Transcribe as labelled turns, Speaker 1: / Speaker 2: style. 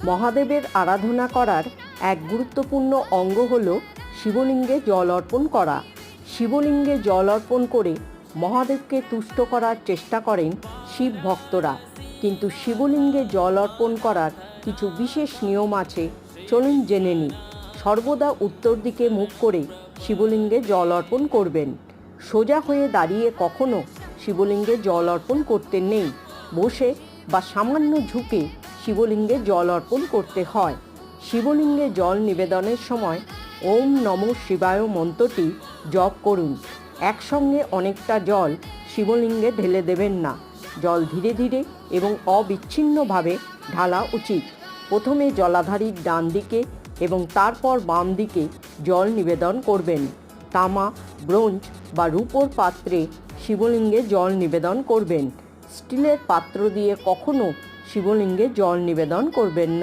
Speaker 1: মহাদেবের আরাধনা করার এক গুরুত্বপূর্ণ অঙ্গ হল শিবলিঙ্গে জল অর্পণ করা। শিবলিঙ্গে জল অর্পণ করে মহাদেবকে তুষ্ট করার চেষ্টা করেন শিব ভক্তরা, কিন্তু শিবলিঙ্গে জল অর্পণ করার কিছু বিশেষ নিয়ম আছে, চলুন জেনে নিই। সর্বদা উত্তর দিকে মুখ করে শিবলিঙ্গে জল অর্পণ করবেন। সোজা হয়ে দাঁড়িয়ে কখনো শিবলিঙ্গে জল অর্পণ করতে নেই, বসে বা সামান্য ঝুঁকে শিবলিঙ্গে জল অর্পণ করতে হয়। শিবলিঙ্গে জল নিবেদনের সময় ওম নমঃ শিবায় মন্ত্রটি জপ করুন। একসঙ্গে অনেকটা জল শিবলিঙ্গে ঢেলে দেবেন না, জল ধীরে ধীরে এবং অবিচ্ছিন্নভাবে ঢালা উচিত। প্রথমে জলাধারীর ডান দিকে এবং তারপর বাম দিকে জল নিবেদন করবেন। তামা, ব্রোঞ্জ বা রূপোর পাত্রে শিবলিঙ্গে জল নিবেদন করবেন। স্টিলের পাত্র দিয়ে কখনো শিবলিঙ্গে জল নিবেদন করবেন না।